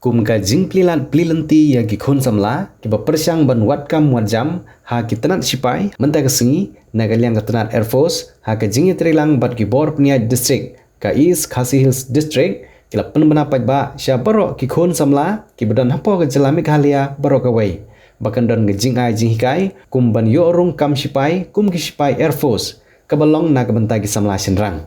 kum ka jing plilanti ya gi khon samla ki ba persyang ban wat kam wat jam ha ki tanat sipai menta ka singi nagaliang ka tanat Air Force ha ka jing trilang bat ki bor pnia district ka East Khasi Hills district ki la pen bana paj ba sya barok ki khon samla ki badan hapo ka jelamik halia barok away bakan don ngejing ai jing hikai kum ban yo rung kam sipai kum ki sipai Air Force ka balong na ka banta ki samla sinrang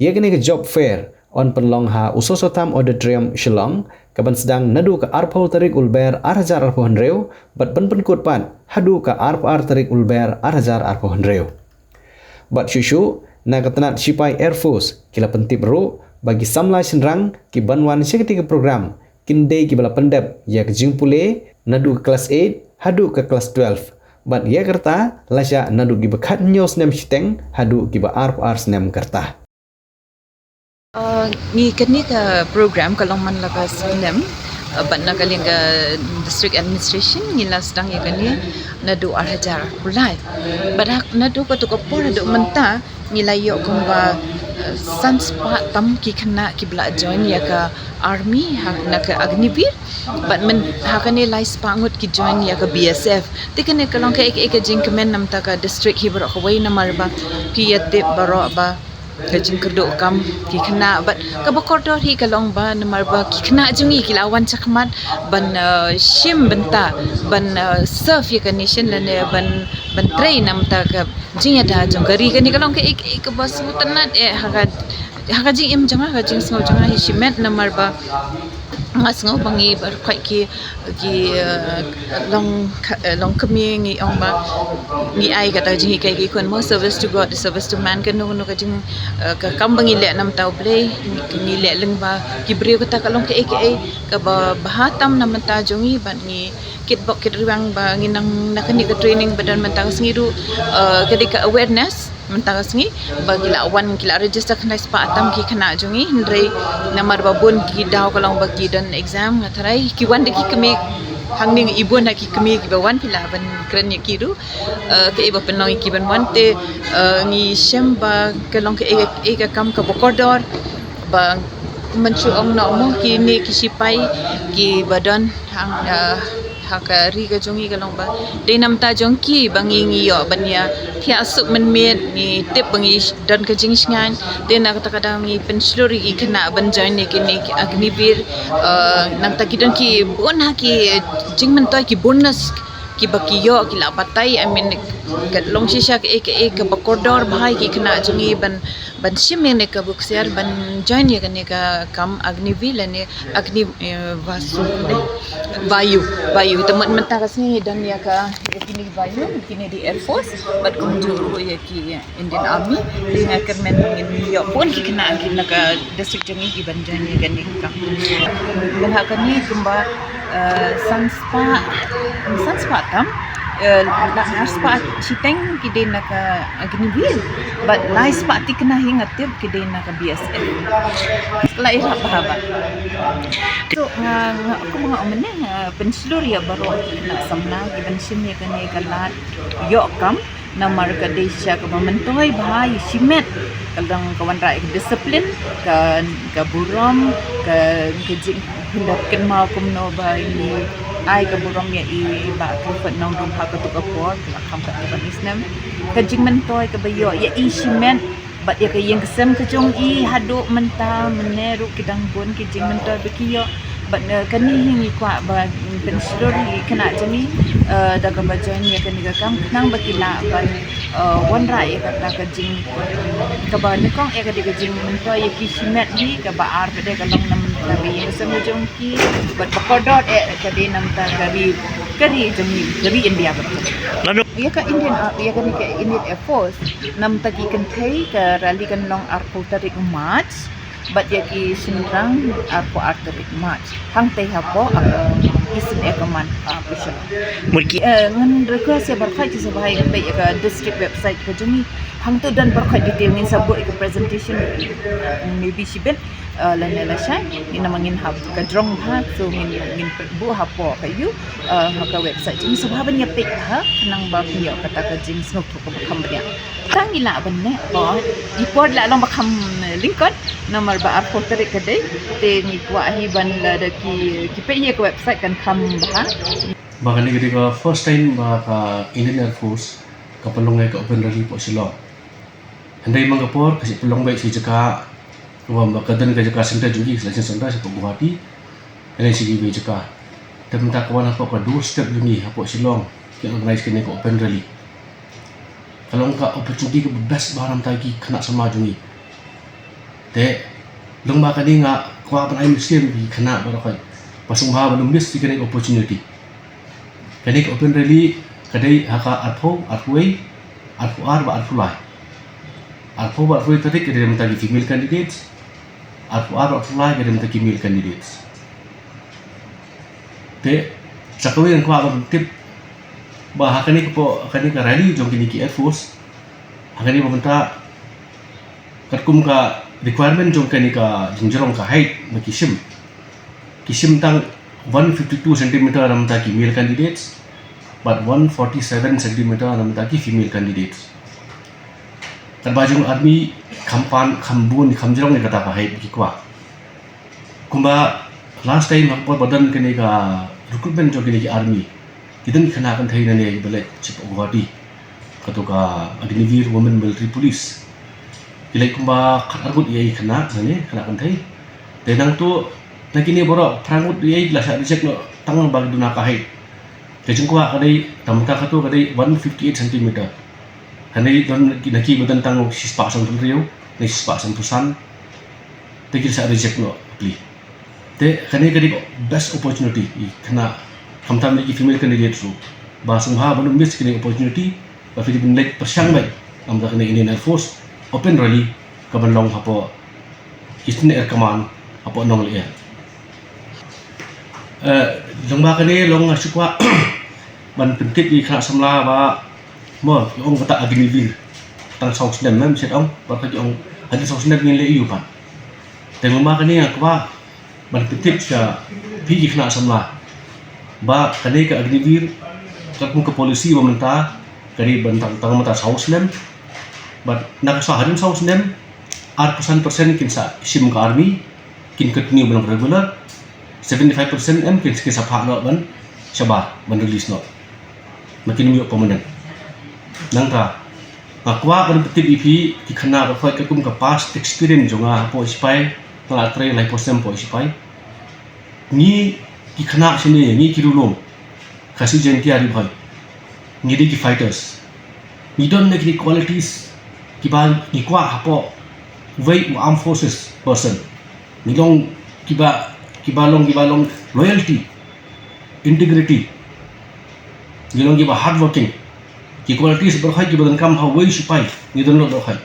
ye kene ka job fair on penlong ha usosotam auditorium Shillong kaban sedang nadu ka arpau tarik ulber arhajar arpau handreu bat penkut pan hadu ka arpar tarik ulber arhajar arpau handreu bat syushu na katanat sipai Air Force kila pentip ru bagi samla sinrang ki banwan seketiga program kindai ki bala pendep ya ke jingpule nadu ke kelas 8 hadu ke kelas 12 bat ya kerta lasya nadu ki bekat nyos nem siteng hadu ki ba arpar senem kerta ni kini ka program kalau man laka senem bat na kaling ka district administration ngila sedang ya kini nadu arhajar pulai badak nadu ka tu por nadu menta ngila yo kumba sanspa tam ki kena ki bla join ya ka army ha na ka agnivir bat men ha kani lai spangut ki join ya ka BSF tikene kalong ka ek jing kemen nam ta ka district hi baro khawai na marba ki yate baro ba kajing kerdo kam ki kena bat ka bakordor hi kalong ba namar ba ki kena jungi ki lawan chakmat ban shim benta ban surf ya condition lane ban train nam ta ka jing ada jong gari kani kalong ke ek bas mutanat haga jing im janga ka jing sngo janga hi shimet namar ba ngasngo bangi bar khoi ki long kami ngi ong ba ngi ai kata jing kai ki kon mo service to God service to man kan no ka jing ka kam bangi le nam tau ble ngi le leng ba ki bre kata kalong ke ka ba bahatam nam ta jongi ban ngi kit bok kit riwang ba ngi nang nakani ka training badan mentang sengiru ketika awareness mentang sengi bagi lawan kila register kena spa atam ki kena jongi ndrei namar babun ki daw kalong bagi dan exam ngatarai ki wan de ki kemi hangning ibu nak ki kemi ki bawan pila ban kren ki ru ke iba penong ki ban wan te ngi shamba kalong ke e kam ka bokodor ba mencu ong no mo ki ni ki sipai ki badan hang haka ri ka jongi kalong ba de nam ta jongki bangi ngi yo banya thia suk men met ni tip bangi dan ka jing sngan de na kata kadang ngi pensluri ki kena ban join ni ki agnivir nam ta kidan ki bon ha ki jing men toy ki bonus ki bakiyo ki la patai I mean kat long shisha ke ek bakordor bhai ki kena jongi ban shim ne ka buksiar ban join ye ne ka kam agnivil ne agni vasu vayu teman mentah kasni dan ya ka kini vayu kini di Air Force bat kumjur ya ki Indian Army dengan kermen ngin yo pun ki kena ki ka district jongi ki ban join ye kan ka dan hakani kumba sanspa tam la spa chiteng kide naka agnivil but la spa tikna hingatip kide naka BSF la ira bahaba so aku mga umene penslur ya baro na samna giban shimye kane kalat yo kam na marga desya ka mementoy bahai simet kadang kawan rai disiplin ka burom ka jing hendak ken mau kumno bai ni ai ka burom ya i ba ka pat nong dum ha ka tu ka por ka kham ka ban isnam ka jing mentoy ka bayo ya i simet bat ya ka yang kesem ka jong i hadu menta meneru kidang pun ki jing mentoy bekiyo bat kani hingi kwa ba penslur kena jami da ka bajan ya kani ka kam nang bakila ban wan rai ka ta ka jing ka ba ni kong e ka diga jing mentoy ya ki simet ni ka ba ar pede ka long nam ka bi sem jong ki bat bakodot ka de nam ta kari jami dari India betul ya ka Indian ya ka ni ka Indian Air Force nam ta ki kan thai ka rally kan long arpo tarik March bat ya ki sinrang arpo arterik March hang teh hapo Eastern Ecoman Pusha. Mulki Ngan request ya berkait je sebagai baik ke district website ke jeni hang tu dan berkait detail ngin sabut ke presentation maybe siben lana la shai ngin namangin hab ka drong ha so ngin bu ha po ka you ha ka website jeni sebagai ya pek ha kenang ba piyo kata ka jing snok to ka bakam dia tang ila ban ne bo report la long bakam lincoln nomor ba ar tarik ke dei te ni kwa hi ban la da ki pe ye ka website kan kam ba Bahkan ketika first time bahkan Indian Air Force ke pelongai ke Open Rally Port Shillong. Handai mangapor kasih pelong baik si jeka, bahkan kadan ke jeka center juga seleksi center si Guwahati, handai si giwe jeka. Dan minta kawan apa ke dua step lagi Port Shillong yang organize kini ke Open Rally. Kalau engkau opportunity ke best barang tadi kena sama jungi. Dek, long bahkan ni ngak kuah penai mesin kena barakai. Pasung bahar belum miss kini opportunity. Kadai ke Open Rally, kadai haka artway, artwar, artfulai. Artwar, artfulai tadi kadai mentagi female candidates, artwar, artfulai kadai mentagi male candidates. Te, sakawin yang kuat tip, bah kani ke rally jom kini ke Air Force, kani meminta katkum ka requirement jom kani ka jengjerong ka height bagi kisim tang 152 cm dalam taki male candidates, but 147 cm dalam taki female candidates. Terbajung army kampan kambun kamjerong ni kata kahai bikwa. Kumba last time aku badan kini ka recruitment jo kini army. Kita ni kena akan thai nane balik cip Guwahati. Katu ka Agniveer Women Military Police. Ilai kumba argut iai kena akan thai. Tenang tu nak kini borok perangut dia jelas ada cek no tangan bagi duna kahit. Kecung kuah kadai tamka katu kadai 158 cm. Handai don naki badan tang sispa sang riu, ni sispa sang tusan. Tekil sa reject no pli. Te kadai best opportunity kena kamtam lagi female candidate tu. Basung ha belum miss kini opportunity, tapi di benlek persiang baik. Amda kena Indian Air Force Open Rally kabanlong hapo Eastern Air Command hapo nong air. Lomba kini long asukwa ban pentit di kena semla ba mo ong kata Agniveer tang saus dan mem set ong ba ka ong ada saus dan ngin le iu pan. Dan lomba kini akwa ban pentit sa pi kena semla ba kani ke Agniveer katmu ke polisi meminta dari bentang tang mata saus dan ba nak saharin saus dan persen kinsa sim ke army kin continue belum regular 75% kin sapa no ban syabah ban release no makin miyo permanent nang ta akwa ban petip EP ki khana ba khoi kum ka past experience jonga po sipai tala tre lai posem po sipai ni ki khana sini ni ki rulom khasi jenti ari bhai ni de ki fighters ni don ne ki qualities ki ba ni kwa hapo way armed forces person ni long kibalong loyalty, integrity, gilong kiba hardworking, ki qualities berkhai kibadan kam hawai sipai, ni don lo berkhai.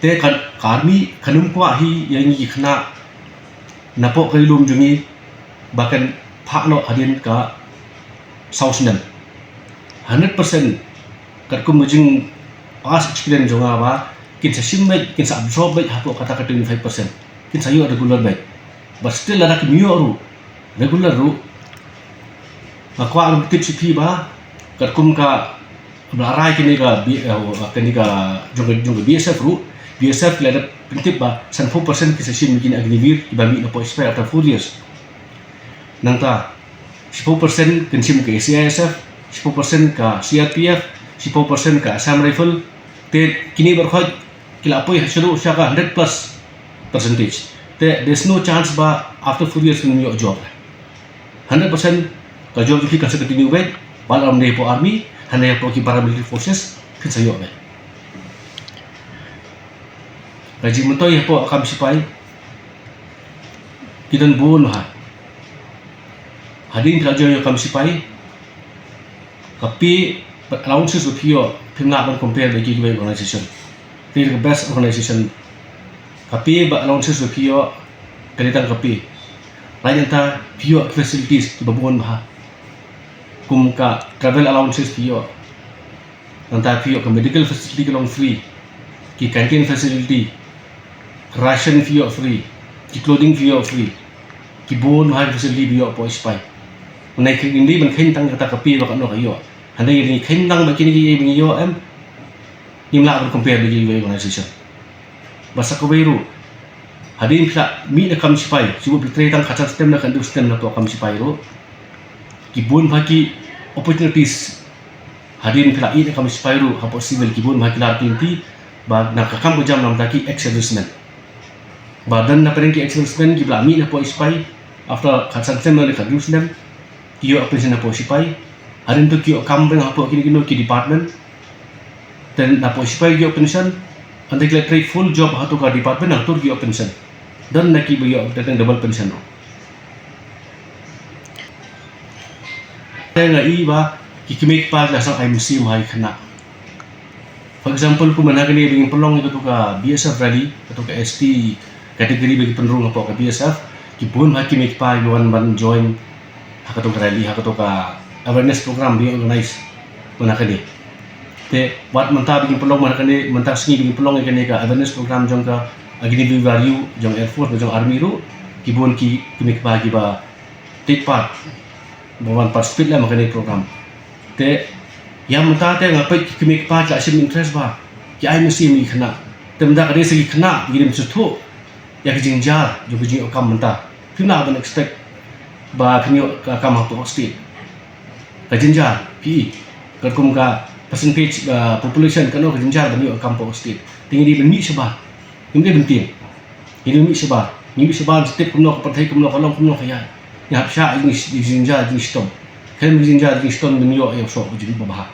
Te kan army kanum kwa hi yang ni kena napo kalilum jungi bahkan pak lo hadin ka sausnan 100% katkum mujing past experience jonga ba kin sa simbai kin sa absorb bai hapo kata 25% kin sa yu regular bai. But still ada kimiyo regular ru makwa ang tips si ba katkum ka belarai kini ka jong BSF ru BSF lada pintip ba 100% kisa sim kini Agniveer ibami na po expire after 4 years nangta 10% kinsim ke CISF 10% ka CRPF 10% ka Assam Rifle te kini berkhoj kila apoy hasulu siya ka 100+ percentage. There's no chance ba after 4 years kung yung job. 100% ka job yung kasi continue with balam na po army, hanay po ki paramilitary forces, kinsa yo ba. Kaji mo to po akam sipay. Kidan buon ha. Hadin ka yung akam sipay. Kapi allowances with yo pimna ban compare the giveaway organization. The best organization. Kapi ba allowances with yo kalitang kapi lain ta pio facilities ki babon bah kum ka travel allowances pio anta pio ka medical facility ka long free ki canteen facility ration pio free ki clothing pio free ki bon ha facility pio po ispai nei ki indi ban khen tang kata ka pi ba ka no ka yo handai ni khen tang ba kini ki bi yo em nimla ber compare bi organization basa ko beru hadin pila mi na kam sipai sibu pitre tang kacang sistem na kandu sistem na to kam sipai ro kibun bagi opportunities hadin pila i na kam sipai ro ha possible kibun bagi lar tinti ba na kakam jam nam taki ex-servicemen badan na pereng ki ex-servicemen ki pila mi na po sipai after kacang sistem na kandu sistem kio operation na po sipai hadin to kio kam beng ha po kini ki department dan na po sipai kio pension Anda kira try full job atau ka department ang turki o pension dan naki bayo datang double pension ro. Kaya nga iba kikimik pa lasang IMC mahal kana. For example, kung managani biging pelong ito ka BSF rally atau ka ST kategori bagi penrung apa ka BSF kipun hakimik pa yuan ban join hakato ka rally hakato ka awareness program bi organize managani. Te wat menta biging pelong manakane menta singi biging pelong ikane ka awareness program jong ka agini value jong Air Force jong Army ro kibon ki kimik bagi ba take part bawan participate lah makane program te yang menta te ngapai kimik pa la sim interest ba ki ai mesti mi khana te menta kare segi khana girim suthu ya ki jingjar jo ki jing okam menta kina ban expect ba kinyo ka kam ha to state ka jingjar pi kum ka percentage population kano ke jenjar bani kampung state tinggi di bani sebab ini penting ini mi sebab setiap kumno partai kumno kalong kumno kaya ya hapsha ini jenjar di stom kan jenjar di stom bani yo so bujin babah